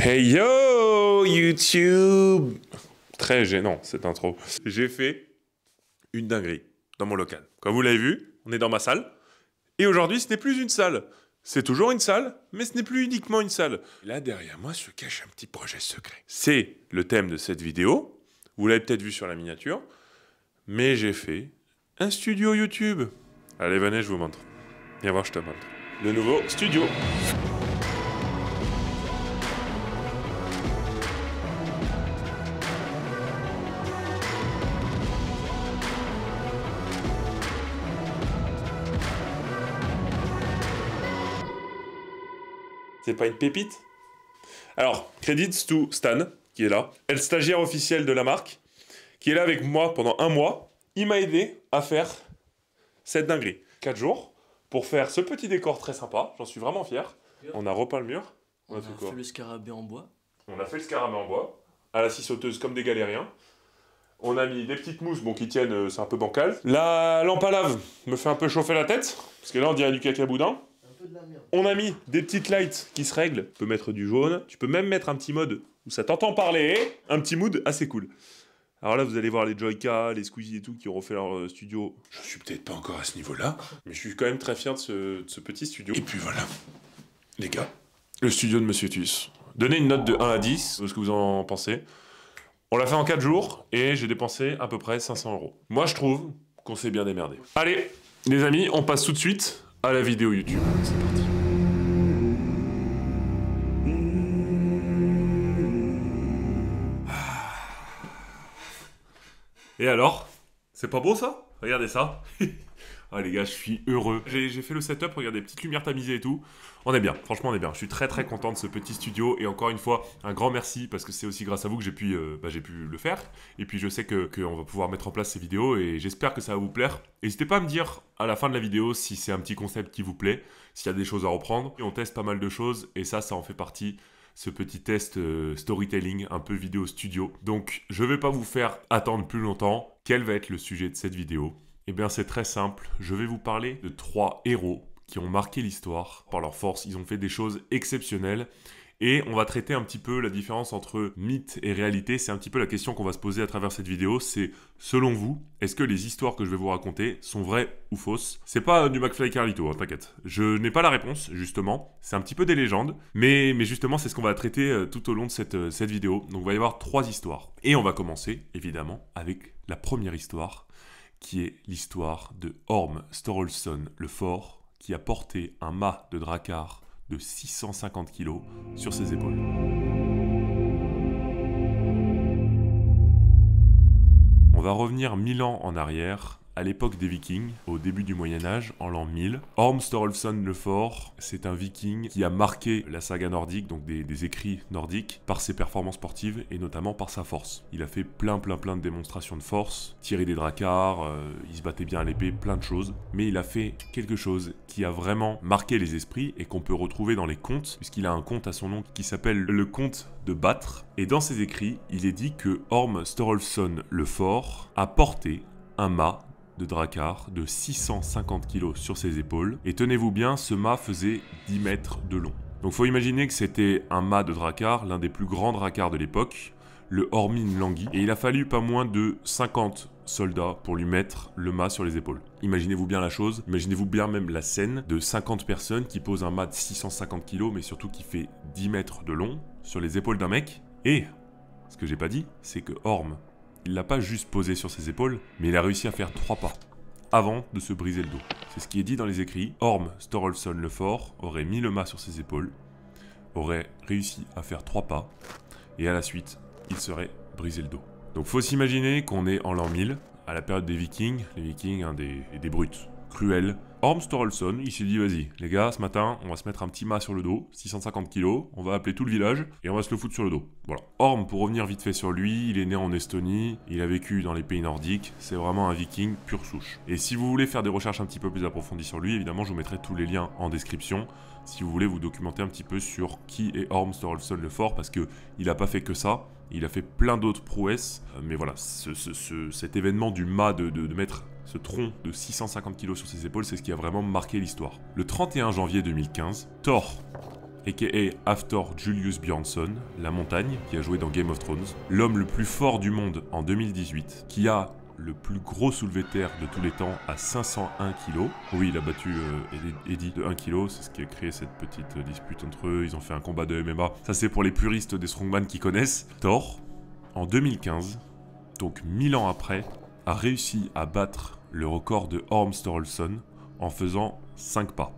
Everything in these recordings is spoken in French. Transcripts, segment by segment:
Hey yo YouTube. Très gênant cette intro. J'ai fait une dinguerie dans mon local. Comme vous l'avez vu, on est dans ma salle. Et aujourd'hui, ce n'est plus une salle. C'est toujours une salle, mais ce n'est plus uniquement une salle. Là, derrière moi, se cache un petit projet secret. C'est le thème de cette vidéo. Vous l'avez peut-être vu sur la miniature. Mais j'ai fait un studio YouTube. Allez, venez, je vous montre. Viens voir, je te montre. Le nouveau studio. C'est pas une pépite? Alors, credits to Stan, qui est là, est le stagiaire officiel de la marque, qui est là avec moi pendant un mois. Il m'a aidé à faire cette dinguerie. 4 jours pour faire ce petit décor très sympa, j'en suis vraiment fier. On a repeint le mur. On a fait le scarabée en bois. On a fait le scarabée en bois, à la scie sauteuse comme des galériens. On a mis des petites mousses, bon, qui tiennent, c'est un peu bancal. La lampe à lave me fait un peu chauffer la tête, parce que là on dirait du caca boudin. On a mis des petites lights qui se règlent. Tu peux mettre du jaune. Tu peux même mettre un petit mode où ça t'entend parler. Un petit mood assez cool. Alors là, vous allez voir les Joyka, les Squeezie et tout qui ont refait leur studio. Je suis peut-être pas encore à ce niveau-là, mais je suis quand même très fier de ce petit studio. Et puis voilà, les gars, le studio de Monsieur Tus. Donnez une note de 1 à 10, ce que vous en pensez. On l'a fait en 4 jours et j'ai dépensé à peu près 500 €. Moi, je trouve qu'on s'est bien démerdé. Allez, les amis, on passe tout de suite à la vidéo YouTube. C'est parti. Et alors? C'est pas beau ça? Regardez ça. Ah les gars, je suis heureux. J'ai fait le setup, regardez, petites lumières tamisées et tout. On est bien, franchement on est bien. Je suis très content de ce petit studio. Et encore une fois, un grand merci parce que c'est aussi grâce à vous que j'ai pu le faire. Et puis je sais qu'on va pouvoir mettre en place ces vidéos et j'espère que ça va vous plaire. N'hésitez pas à me dire à la fin de la vidéo si c'est un petit concept qui vous plaît, s'il y a des choses à reprendre. Et on teste pas mal de choses et ça en fait partie. Ce petit test storytelling, un peu vidéo studio. Donc, je ne vais pas vous faire attendre plus longtemps. Quel va être le sujet de cette vidéo? Eh bien, c'est très simple. Je vais vous parler de 3 héros qui ont marqué l'histoire par leur force. Ils ont fait des choses exceptionnelles. Et on va traiter un petit peu la différence entre mythe et réalité. C'est un petit peu la question qu'on va se poser à travers cette vidéo. C'est, selon vous, est-ce que les histoires que je vais vous raconter sont vraies ou fausses? C'est pas du McFly et Carlito, hein, t'inquiète. Je n'ai pas la réponse, justement. C'est un petit peu des légendes. Mais justement, c'est ce qu'on va traiter tout au long de cette vidéo. Donc, il va y avoir 3 histoires. Et on va commencer, évidemment, avec la première histoire, qui est l'histoire de Orm Sturluson le Fort, qui a porté un mât de Drakkar de 650 kg sur ses épaules. On va revenir 1000 ans en arrière, à l'époque des Vikings, au début du Moyen-Âge, en l'an 1000. Orm Sturluson le Fort, c'est un Viking qui a marqué la saga nordique, donc des écrits nordiques, par ses performances sportives et notamment par sa force. Il a fait plein de démonstrations de force, tiré des Drakkar, il se battait bien à l'épée, plein de choses. Mais il a fait quelque chose qui a vraiment marqué les esprits et qu'on peut retrouver dans les contes, puisqu'il a un conte à son nom qui s'appelle le conte de Battre. Et dans ses écrits, il est dit que Orm Sturluson le Fort a porté un mât de Drakkar de 650 kg sur ses épaules. Et tenez-vous bien, ce mât faisait 10 mètres de long. Donc faut imaginer que c'était un mât de Drakkar, l'un des plus grands Drakkar de l'époque, le Ormin Langui. Et il a fallu pas moins de 50 soldats pour lui mettre le mât sur les épaules. Imaginez-vous bien la chose, imaginez-vous bien même la scène de 50 personnes qui posent un mât de 650 kg, mais surtout qui fait 10 mètres de long sur les épaules d'un mec. Et ce que j'ai pas dit, c'est que Orm, il l'a pas juste posé sur ses épaules, mais il a réussi à faire 3 pas avant de se briser le dos. C'est ce qui est dit dans les écrits. Orm Sturluson le Fort aurait mis le mât sur ses épaules, aurait réussi à faire 3 pas, et à la suite, il serait brisé le dos. Donc faut s'imaginer qu'on est en l'an 1000, à la période des Vikings, les Vikings, des brutes, cruels. Orm Sturluson, il s'est dit vas-y, les gars, ce matin, on va se mettre un petit mât sur le dos, 650 kg, on va appeler tout le village, et on va se le foutre sur le dos. Voilà. Orm, pour revenir vite fait sur lui, il est né en Estonie, il a vécu dans les pays nordiques, c'est vraiment un viking pure souche. Et si vous voulez faire des recherches un petit peu plus approfondies sur lui, évidemment, je vous mettrai tous les liens en description, si vous voulez vous documenter un petit peu sur qui est Orm Sturluson le Fort, parce que il n'a pas fait que ça, il a fait plein d'autres prouesses, mais voilà, cet événement du mât de mettre ce tronc de 650 kg sur ses épaules, c'est ce qui a vraiment marqué l'histoire. Le 31 janvier 2015, Thor a.k.a. After Julius Bjornsson, la montagne, qui a joué dans Game of Thrones, l'homme le plus fort du monde en 2018, qui a le plus gros soulevé de terre de tous les temps à 501 kg. Oui, il a battu Eddie de 1 kg, c'est ce qui a créé cette petite dispute entre eux, ils ont fait un combat de MMA. Ça c'est pour les puristes des strongman qui connaissent. Thor, en 2015, donc 1000 ans après, a réussi à battre le record de Orm Sturluson en faisant 5 pas.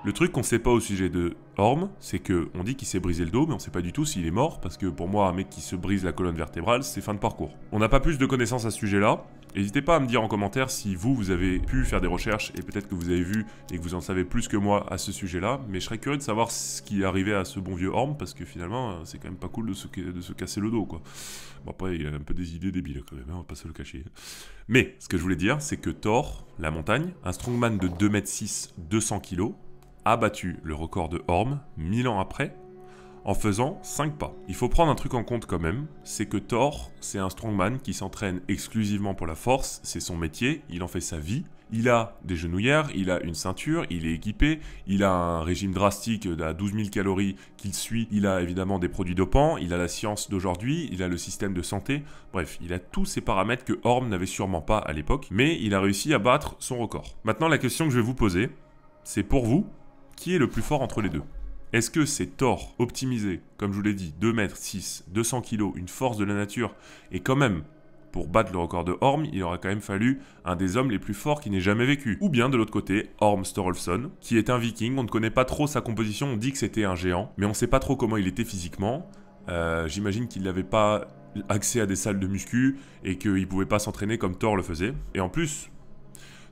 Le truc qu'on sait pas au sujet de Orm, c'est que on dit qu'il s'est brisé le dos, mais on sait pas du tout s'il est mort, parce que pour moi, un mec qui se brise la colonne vertébrale, c'est fin de parcours. On n'a pas plus de connaissances à ce sujet-là. N'hésitez pas à me dire en commentaire si vous avez pu faire des recherches, et peut-être que vous avez vu et que vous en savez plus que moi à ce sujet-là, mais je serais curieux de savoir ce qui est arrivé à ce bon vieux Orm, parce que finalement, c'est quand même pas cool de se casser le dos, quoi. Bon, après, il a un peu des idées débiles, quand même, hein, on va pas se le cacher. Mais, ce que je voulais dire, c'est que Thor, la montagne, un strongman de 2,6 m, 200 kg, a battu le record de Orm 1000 ans après en faisant 5 pas. Il faut prendre un truc en compte quand même, c'est que Thor, c'est un strongman qui s'entraîne exclusivement pour la force, c'est son métier, il en fait sa vie. Il a des genouillères, il a une ceinture, il est équipé, il a un régime drastique à 12 000 calories qu'il suit, il a évidemment des produits dopants, il a la science d'aujourd'hui, il a le système de santé, bref, il a tous ces paramètres que Orm n'avait sûrement pas à l'époque, mais il a réussi à battre son record. Maintenant, la question que je vais vous poser, c'est pour vous, qui est le plus fort entre les deux? Est-ce que c'est Thor optimisé, comme je vous l'ai dit, 2,6 m, 200 kg, une force de la nature, et quand même, pour battre le record de Orm, il aurait quand même fallu un des hommes les plus forts qui n'ait jamais vécu. Ou bien de l'autre côté, Orm Sturluson, qui est un viking, on ne connaît pas trop sa composition, on dit que c'était un géant, mais on ne sait pas trop comment il était physiquement. J'imagine qu'il n'avait pas accès à des salles de muscu, et qu'il ne pouvait pas s'entraîner comme Thor le faisait. Et en plus,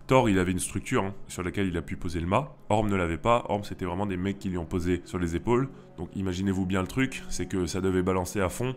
Thor, il avait une structure sur laquelle il a pu poser le mât. Orm ne l'avait pas. Orm, c'était vraiment des mecs qui lui ont posé sur les épaules. Donc imaginez-vous bien le truc, c'est que ça devait balancer à fond.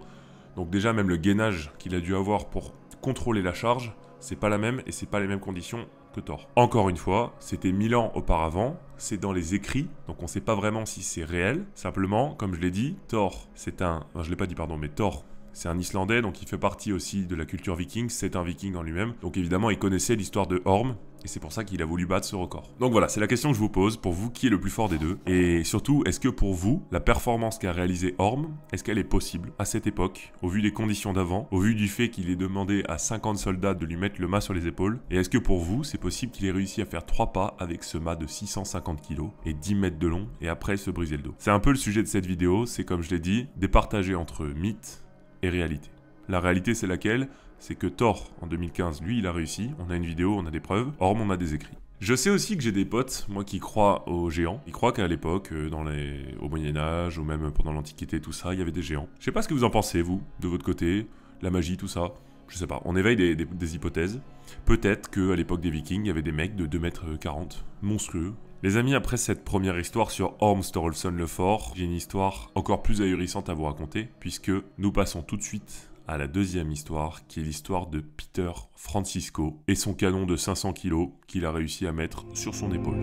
Donc déjà, même le gainage qu'il a dû avoir pour contrôler la charge, c'est pas la même et c'est pas les mêmes conditions que Thor. Encore une fois, c'était 1000 ans auparavant, c'est dans les écrits, donc on sait pas vraiment si c'est réel. Simplement, comme je l'ai dit, Thor, c'est un... Enfin, je l'ai pas dit, pardon, mais Thor... C'est un Islandais, donc il fait partie aussi de la culture viking, c'est un viking en lui-même. Donc évidemment, il connaissait l'histoire de Orm, et c'est pour ça qu'il a voulu battre ce record. Donc voilà, c'est la question que je vous pose, pour vous, qui est le plus fort des deux? Et surtout, est-ce que pour vous, la performance qu'a réalisée Orm, est-ce qu'elle est possible à cette époque, au vu des conditions d'avant, au vu du fait qu'il ait demandé à 50 soldats de lui mettre le mât sur les épaules? Et est-ce que pour vous, c'est possible qu'il ait réussi à faire 3 pas avec ce mât de 650 kg et 10 mètres de long, et après se briser le dos? C'est un peu le sujet de cette vidéo, c'est comme je l'ai dit, départager entre mythe et réalité. La réalité, c'est laquelle? C'est que Thor, en 2015, lui, il a réussi. On a une vidéo, on a des preuves. Orm, on a des écrits. Je sais aussi que j'ai des potes, moi, qui croient aux géants. Ils croient qu'à l'époque, au Moyen-Âge, ou même pendant l'Antiquité, tout ça, il y avait des géants. Je sais pas ce que vous en pensez, vous, de votre côté, la magie, tout ça. Je sais pas, on éveille des hypothèses. Peut-être qu'à l'époque des Vikings, il y avait des mecs de 2,40 m, monstrueux. Les amis, après cette première histoire sur Orm Sturluson le Fort, j'ai une histoire encore plus ahurissante à vous raconter, puisque nous passons tout de suite à la deuxième histoire, qui est l'histoire de Peter Francisco et son canon de 500 kg qu'il a réussi à mettre sur son épaule.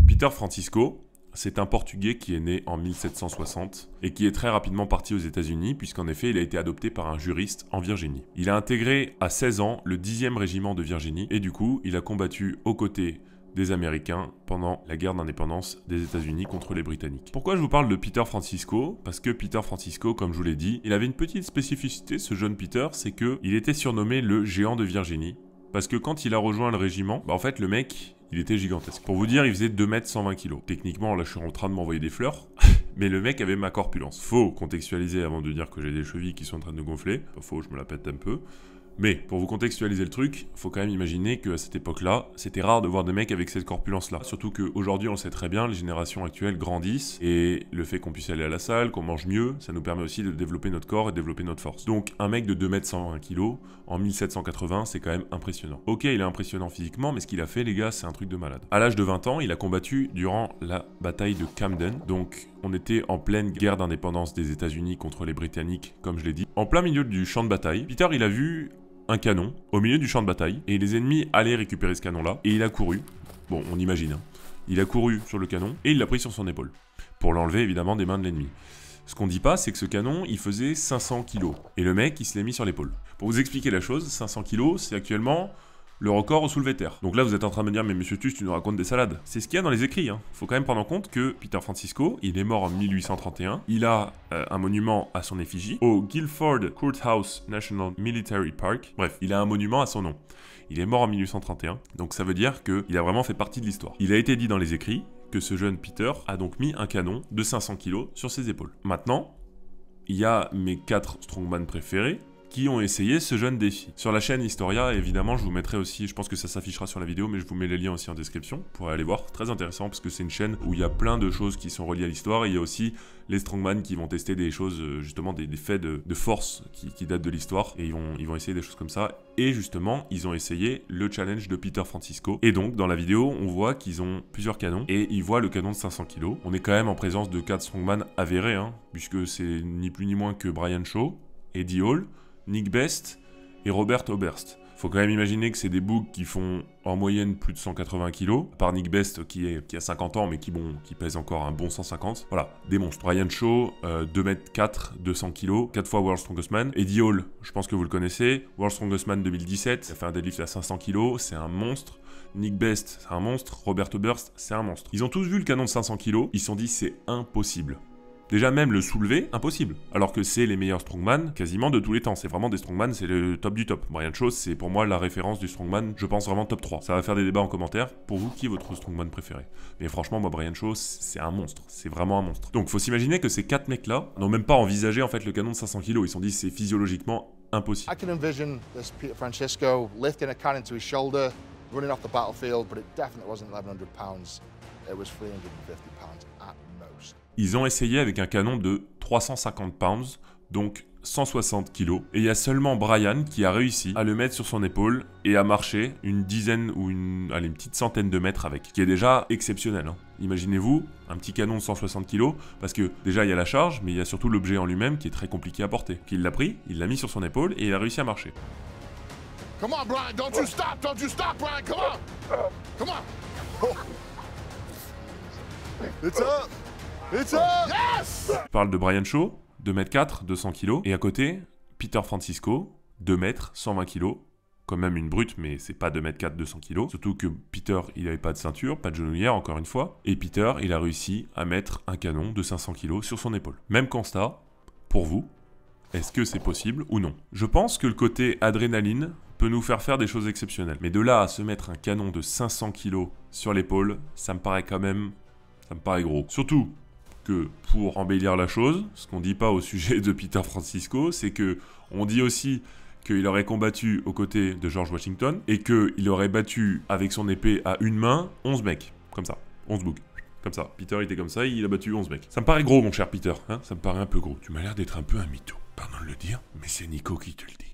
Peter Francisco, c'est un Portugais qui est né en 1760 et qui est très rapidement parti aux États-Unis puisqu'en effet il a été adopté par un juriste en Virginie. Il a intégré à 16 ans le 10e régiment de Virginie et du coup il a combattu aux côtés des Américains pendant la guerre d'indépendance des États-Unis contre les Britanniques. Pourquoi je vous parle de Peter Francisco? Parce que Peter Francisco, comme je vous l'ai dit, il avait une petite spécificité, ce jeune Peter, c'est que il était surnommé le géant de Virginie. Parce que quand il a rejoint le régiment, en fait le mec, il était gigantesque. Pour vous dire, il faisait 2 mètres 120 kg. Techniquement, là je suis en train de m'envoyer des fleurs, mais le mec avait ma corpulence. Faut contextualiser avant de dire que j'ai des chevilles qui sont en train de gonfler. Pas faux, je me la pète un peu. Mais pour vous contextualiser le truc, faut quand même imaginer qu'à cette époque-là, c'était rare de voir des mecs avec cette corpulence-là. Surtout qu'aujourd'hui, on le sait très bien, les générations actuelles grandissent et le fait qu'on puisse aller à la salle, qu'on mange mieux, ça nous permet aussi de développer notre corps et de développer notre force. Donc un mec de 2 mètres 120 kg en 1780, c'est quand même impressionnant. Ok, il est impressionnant physiquement, mais ce qu'il a fait, les gars, c'est un truc de malade. À l'âge de 20 ans, il a combattu durant la bataille de Camden. Donc on était en pleine guerre d'indépendance des États-Unis contre les Britanniques, comme je l'ai dit. En plein milieu du champ de bataille, Peter, il a vu un canon au milieu du champ de bataille et les ennemis allaient récupérer ce canon là et il a couru, bon on imagine, hein. Il a couru sur le canon et il l'a pris sur son épaule pour l'enlever évidemment des mains de l'ennemi. Ce qu'on dit pas, c'est que ce canon, il faisait 500 kg. Et le mec, il se l'est mis sur l'épaule. Pour vous expliquer la chose, 500 kg, c'est actuellement le record au soulevé terre. Donc là, vous êtes en train de me dire, mais monsieur Tuche, tu nous racontes des salades. C'est ce qu'il y a dans les écrits. Faut quand même prendre en compte que Peter Francisco, il est mort en 1831. Il a un monument à son effigie au Guilford Courthouse National Military Park. Bref, il a un monument à son nom. Il est mort en 1831. Donc ça veut dire qu'il a vraiment fait partie de l'histoire. Il a été dit dans les écrits que ce jeune Peter a donc mis un canon de 500 kg sur ses épaules. Maintenant, il y a mes 4 strongman préférés qui ont essayé ce jeune défi. Sur la chaîne Historia, évidemment, je vous mettrai aussi, je pense que ça s'affichera sur la vidéo, mais je vous mets les liens aussi en description pour aller voir. Très intéressant parce que c'est une chaîne où il y a plein de choses qui sont reliées à l'histoire et il y a aussi les strongman qui vont tester des choses, justement des faits de force qui datent de l'histoire et ils vont essayer des choses comme ça. Et justement, ils ont essayé le challenge de Peter Francisco. Et donc, dans la vidéo, on voit qu'ils ont plusieurs canons et ils voient le canon de 500 kg. On est quand même en présence de 4 strongman avérés, puisque c'est ni plus ni moins que Brian Shaw, Eddie Hall, Nick Best et Robert Oberst. Faut quand même imaginer que c'est des boucs qui font en moyenne plus de 180 kg, à part Nick Best qui a 50 ans mais qui pèse encore un bon 150. Voilà, des monstres. Brian Shaw, 2m4, 200 kg, 4 fois World Strongest Man. Eddie Hall, je pense que vous le connaissez, World Strongest Man 2017, il a fait un deadlift à 500 kg, c'est un monstre. Nick Best, c'est un monstre. Robert Oberst, c'est un monstre. Ils ont tous vu le canon de 500 kg, ils se sont dit c'est impossible. Déjà même le soulever, impossible. Alors que c'est les meilleurs strongman quasiment de tous les temps. C'est vraiment des strongman, c'est le top du top. Brian Shaw, c'est pour moi la référence du strongman, je pense vraiment top 3. Ça va faire des débats en commentaire. Pour vous, qui est votre strongman préféré? Mais franchement, moi, Brian Shaw, c'est un monstre. C'est vraiment un monstre. Donc, faut s'imaginer que ces 4 mecs-là n'ont même pas envisagé en fait le canon de 500 kg. Ils se sont dit c'est physiologiquement impossible. I can envision this Peter Francisco lifting a cannon to his shoulder, running off the battlefield, but it definitely wasn't 1100 pounds. It was 350 pounds at most. Ils ont essayé avec un canon de 350 pounds, donc 160 kg. Et il y a seulement Brian qui a réussi à le mettre sur son épaule et à marcher une dizaine ou une petite centaine de mètres avec, qui est déjà exceptionnel. Imaginez-vous un petit canon de 160 kg, parce que déjà il y a la charge, mais il y a surtout l'objet en lui-même qui est très compliqué à porter. Il l'a pris, il l'a mis sur son épaule et il a réussi à marcher. Come on, Brian, don't you stop, Brian, come on! Come on! It's up! It's up! Yes! Je parle de Brian Shaw, 2m4, 200 kg, et à côté, Peter Francisco, 2m, 120 kg, quand même une brute, mais c'est pas 2m4, 200 kg, surtout que Peter, il avait pas de ceinture, pas de genouillère, encore une fois, et Peter, il a réussi à mettre un canon de 500 kg sur son épaule. Même constat, pour vous, est-ce que c'est possible ou non? Je pense que le côté adrénaline peut nous faire des choses exceptionnelles, mais de là à se mettre un canon de 500 kg sur l'épaule, ça me paraît quand même, ça me paraît gros. Surtout que pour embellir la chose, ce qu'on dit pas au sujet de Peter Francisco, c'est que on dit aussi qu'il aurait combattu aux côtés de George Washington et qu'il aurait battu avec son épée à une main 11 mecs, comme ça, 11 boucs. Comme ça, Peter était comme ça, il a battu 11 mecs. Ça me paraît gros, mon cher Peter, ça me paraît un peu gros. Tu m'as l'air d'être un peu un mytho, pardon de le dire, mais c'est Nico qui te le dit.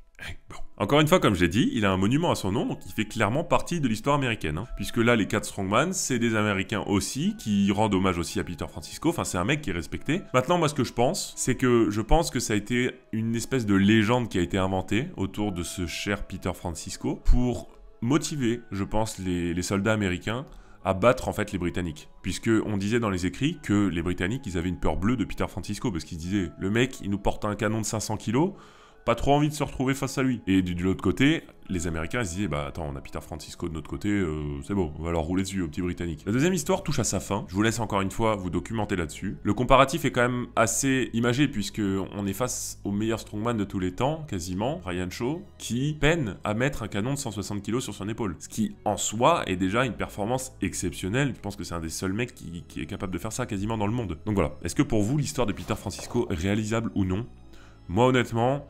Bon. Encore une fois, comme je l'ai dit, il a un monument à son nom, donc il fait clairement partie de l'histoire américaine. Puisque là, les 4 strongman, c'est des Américains aussi, qui rendent hommage aussi à Peter Francisco. Enfin, c'est un mec qui est respecté. Maintenant, moi, ce que je pense, c'est que je pense que ça a été une espèce de légende qui a été inventée autour de ce cher Peter Francisco pour motiver, je pense, les soldats américains à battre en fait les Britanniques. Puisque on disait dans les écrits que les Britanniques, ils avaient une peur bleue de Peter Francisco, parce qu'ils disaient, le mec, il nous porte un canon de 500 kg, pas trop envie de se retrouver face à lui. Et de l'autre côté, les Américains ils se disaient, bah attends, on a Peter Francisco de notre côté, c'est bon, on va leur rouler dessus au petit Britannique. La deuxième histoire touche à sa fin, je vous laisse encore une fois vous documenter là-dessus. Le comparatif est quand même assez imagé, puisque on est face au meilleur strongman de tous les temps, quasiment, Brian Shaw, qui peine à mettre un canon de 160 kg sur son épaule. Ce qui, en soi, est déjà une performance exceptionnelle. Je pense que c'est un des seuls mecs qui est capable de faire ça quasiment dans le monde. Donc voilà, est-ce que pour vous, l'histoire de Peter Francisco est réalisable ou non? Moi, honnêtement,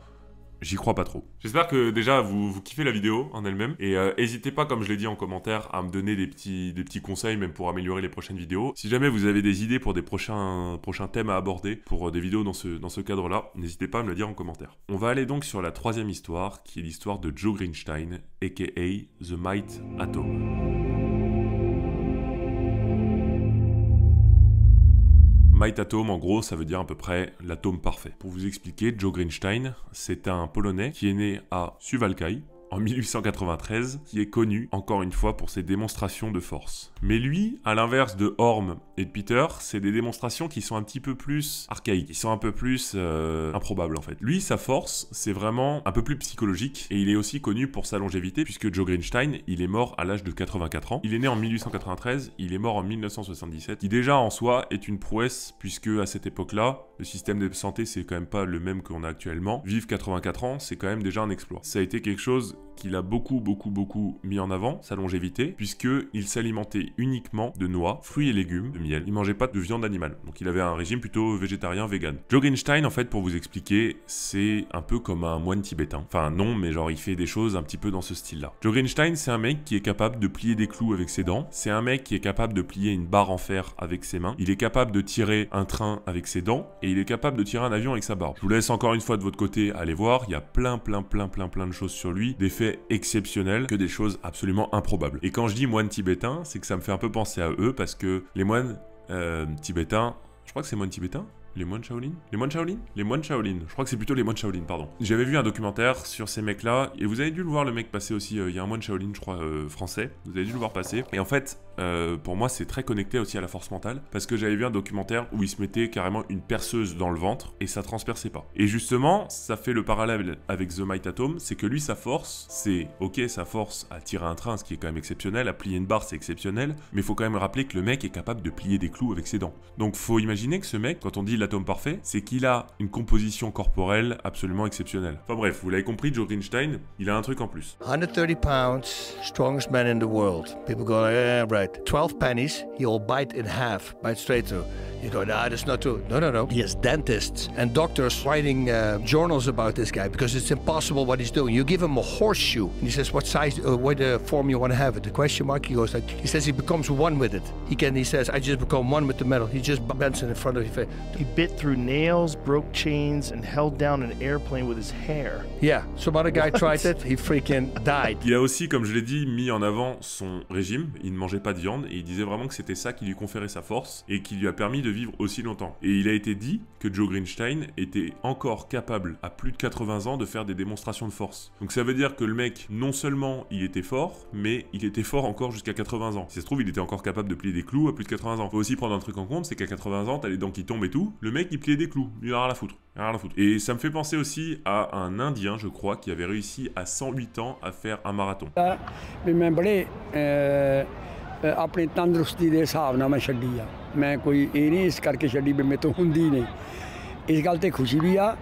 j'y crois pas trop. J'espère que déjà vous kiffez la vidéo en elle-même et n'hésitez pas, comme je l'ai dit en commentaire, à me donner des petits conseils même pour améliorer les prochaines vidéos. Si jamais vous avez des idées pour des prochains thèmes à aborder pour des vidéos dans ce cadre-là, n'hésitez pas à me le dire en commentaire. On va aller donc sur la troisième histoire qui est l'histoire de Joe Greenstein aka The Might Atom. Might Atom, en gros, ça veut dire à peu près l'atome parfait. Pour vous expliquer, Joe Greenstein, c'est un Polonais qui est né à Suwałki, en 1893, qui est connu, encore une fois, pour ses démonstrations de force. Mais lui, à l'inverse de Orm et de Peter, c'est des démonstrations qui sont un petit peu plus archaïques, qui sont un peu plus improbables en fait. Lui, sa force, c'est vraiment un peu plus psychologique, et il est aussi connu pour sa longévité, puisque Joe Greenstein, il est mort à l'âge de 84 ans. Il est né en 1893, il est mort en 1977, qui déjà en soi est une prouesse, puisque à cette époque-là, le système de santé, c'est quand même pas le même qu'on a actuellement. Vivre 84 ans, c'est quand même déjà un exploit. Ça a été quelque chose qu'il a beaucoup mis en avant, sa longévité, puisqu'il s'alimentait uniquement de noix, fruits et légumes, de miel. Il mangeait pas de viande animale. Donc il avait un régime plutôt végétarien, vegan. Joe Greenstein, en fait, pour vous expliquer, c'est un peu comme un moine tibétain. Enfin non, mais genre il fait des choses un petit peu dans ce style-là. Joe Greenstein, c'est un mec qui est capable de plier des clous avec ses dents. C'est un mec qui est capable de plier une barre en fer avec ses mains. Il est capable de tirer un train avec ses dents. Et il est capable de tirer un avion avec sa barbe. Je vous laisse encore une fois de votre côté aller voir. Il y a plein de choses sur lui. Des faits exceptionnels que des choses absolument improbables. Et quand je dis moine tibétain, c'est que ça me fait un peu penser à eux parce que les moines tibétains, je crois que c'est moines tibétains. Les moines Shaolin? Les moines Shaolin? Les moines Shaolin. Je crois que c'est plutôt les moines Shaolin, pardon. J'avais vu un documentaire sur ces mecs-là, et vous avez dû le voir, le mec passer aussi. Il y a un moine Shaolin, je crois, français. Vous avez dû le voir passer. Et en fait, pour moi, c'est très connecté aussi à la force mentale, parce que j'avais vu un documentaire où il se mettait carrément une perceuse dans le ventre, et ça transperçait pas. Et justement, ça fait le parallèle avec The Might Atom, c'est que lui, sa force, c'est, ok, sa force à tirer un train, ce qui est quand même exceptionnel, à plier une barre, c'est exceptionnel, mais il faut quand même rappeler que le mec est capable de plier des clous avec ses dents. Donc, faut imaginer que ce mec, quand on dit l'atome parfait, c'est qu'il a une composition corporelle absolument exceptionnelle. Enfin bref, vous l'avez compris, Joe Greenstein, il a un truc en plus. 130 pounds, strongest man in the world. People go, yeah, right. 12 pennies, he'll bite in half, bite straight through. You go, nah, that's not true. No. He has dentists and doctors writing journals about this guy because it's impossible what he's doing. You give him a horseshoe and he says, what size, what form you want to have it? The question mark, he goes like, he says he becomes one with it. He says, I just become one with the metal. He just bends it in front of your face. He bit through nails, broke chains, and held down an airplane with his hair. Yeah, some other guy tried it, he freaking died. Il a aussi, comme je l'ai dit, mis en avant son régime. Il ne mangeait pas de viande et il disait vraiment que c'était ça qui lui conférait sa force et qui lui a permis de vivre aussi longtemps. Et il a été dit que Joe Greenstein était encore capable, à plus de 80 ans, de faire des démonstrations de force. Donc ça veut dire que le mec, non seulement il était fort, mais il était fort encore jusqu'à 80 ans. Si ça se trouve, il était encore capable de plier des clous à plus de 80 ans. Faut aussi prendre un truc en compte, c'est qu'à 80 ans, t'as les dents qui tombent et tout. Le mec, il pliait des clous. Il a rien à foutre. Et ça me fait penser aussi à un Indien, je crois, qui avait réussi à 108 ans à faire un marathon. ਆਪਣੀ ਤੰਦਰੁਸਤੀ ਦੇ ਹਿਸਾਬ ਨਾਲ ਮੈਂ ਛੱਡੀ ਆ ਮੈਂ ਕੋਈ ਇਹ ਨਹੀਂ ਇਸ ਕਰਕੇ ਛੱਡੀ ਵੀ ਮੇਰੇ ਤੋਂ ਹੁੰਦੀ ਨਹੀਂ ਇਸ ਗੱਲ ਤੇ ਖੁਸ਼ੀ ਵੀ ਆ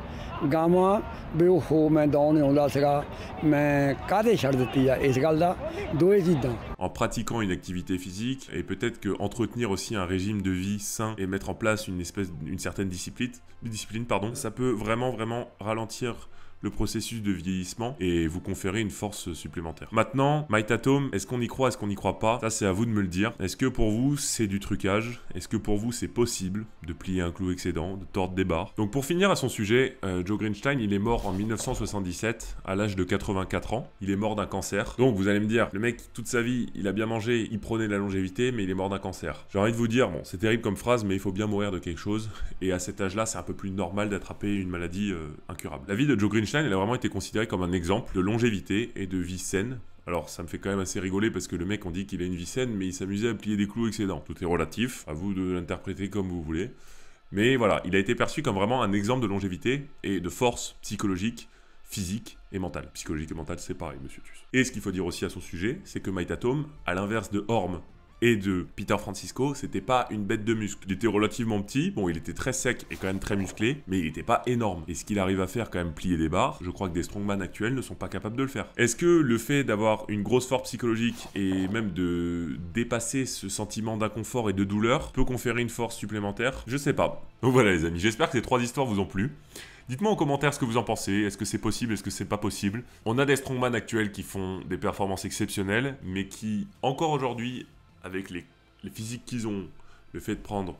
ਗਾਵਾਂ ਵੀ ਉਹ ਮੈਂ ਦੌੜ ਨਹੀਂ ਆਉਂਦਾ ਸੀਗਾ ਮੈਂ ਕਾਹਦੇ ਛੱਡ ਦਿੱਤੀ ਆ ਇਸ ਗੱਲ ਦਾ ਦੋਏ ਚੀਜ਼ਾਂ En pratiquant une activité physique et peut-être que entretenir aussi un régime de vie sain et mettre en place une certaine discipline, ça peut vraiment ralentir le processus de vieillissement et vous conférer une force supplémentaire. Maintenant, Might Atom, est-ce qu'on y croit, est-ce qu'on n'y croit pas? Ça, c'est à vous de me le dire. Est-ce que pour vous, c'est du trucage? Est-ce que pour vous, c'est possible de plier un clou avec ses dents, de tordre des barres? Donc pour finir à son sujet, Joe Greenstein, il est mort en 1977 à l'âge de 84 ans. Il est mort d'un cancer. Donc vous allez me dire, le mec, toute sa vie, il a bien mangé, il prônait la longévité, mais il est mort d'un cancer. J'ai envie de vous dire, bon, c'est terrible comme phrase, mais il faut bien mourir de quelque chose. Et à cet âge-là, c'est un peu plus normal d'attraper une maladie incurable. La vie de Joe Greenstein, elle a vraiment été considérée comme un exemple de longévité et de vie saine. Alors ça me fait quand même assez rigoler parce que le mec, on dit qu'il a une vie saine, mais il s'amusait à plier des clous avec ses dents. Tout est relatif, à vous de l'interpréter comme vous voulez. Mais voilà, il a été perçu comme vraiment un exemple de longévité et de force psychologique, physique et mentale. Psychologique et mentale, c'est pareil, monsieur Tus. Et ce qu'il faut dire aussi à son sujet, c'est que Might Atom, à l'inverse de Orm et de Peter Francisco, c'était pas une bête de muscle. Il était relativement petit, bon, il était très sec et quand même très musclé, mais il était pas énorme. Et ce qu'il arrive à faire, quand même, plier des barres, je crois que des strongman actuels ne sont pas capables de le faire. Est-ce que le fait d'avoir une grosse force psychologique et même de dépasser ce sentiment d'inconfort et de douleur peut conférer une force supplémentaire? Je sais pas. Donc voilà les amis, j'espère que ces 3 histoires vous ont plu. Dites-moi en commentaire ce que vous en pensez, est-ce que c'est possible, est-ce que c'est pas possible? On a des strongman actuels qui font des performances exceptionnelles, mais qui, encore aujourd'hui, avec les physiques qu'ils ont, le fait de prendre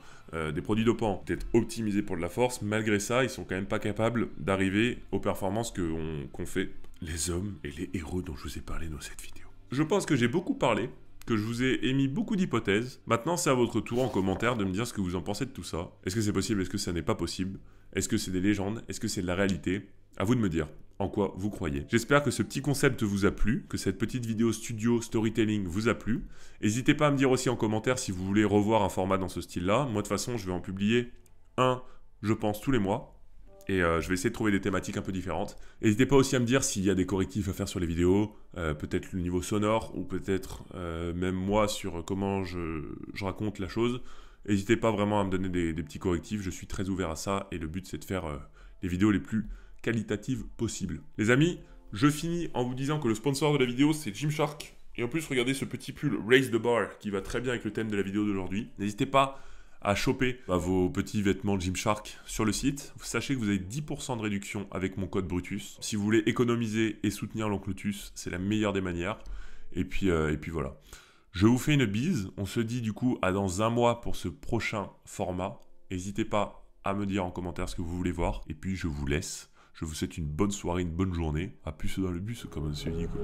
des produits dopants, d'être optimisés pour de la force, malgré ça, ils sont quand même pas capables d'arriver aux performances qu'ont fait les hommes et les héros dont je vous ai parlé dans cette vidéo. Je pense que j'ai beaucoup parlé, que je vous ai émis beaucoup d'hypothèses. Maintenant, c'est à votre tour en commentaire de me dire ce que vous en pensez de tout ça. Est-ce que c'est possible? Est-ce que ça n'est pas possible? Est-ce que c'est des légendes? Est-ce que c'est de la réalité? À vous de me dire. en quoi vous croyez. J'espère que ce petit concept vous a plu, que cette petite vidéo studio storytelling vous a plu. N'hésitez pas à me dire aussi en commentaire si vous voulez revoir un format dans ce style-là. Moi, de toute façon, je vais en publier un, je pense, tous les mois. Et je vais essayer de trouver des thématiques un peu différentes. N'hésitez pas aussi à me dire s'il y a des correctifs à faire sur les vidéos, peut-être le niveau sonore, ou peut-être même moi sur comment je raconte la chose. N'hésitez pas vraiment à me donner des petits correctifs, je suis très ouvert à ça, et le but c'est de faire les vidéos les plus qualitatives possibles. Les amis, je finis en vous disant que le sponsor de la vidéo c'est Gymshark. Et en plus, regardez ce petit pull Raise the Bar qui va très bien avec le thème de la vidéo d'aujourd'hui. N'hésitez pas à choper vos petits vêtements Gymshark sur le site. Sachez que vous avez 10% de réduction avec mon code Brutus. Si vous voulez économiser et soutenir l'oncle Lutus, c'est la meilleure des manières. Et puis voilà. Je vous fais une bise. On se dit du coup à dans un mois pour ce prochain format. N'hésitez pas à me dire en commentaire ce que vous voulez voir. Et puis je vous laisse. Je vous souhaite une bonne soirée, une bonne journée. À plus dans le bus, comme on se dit, quoi.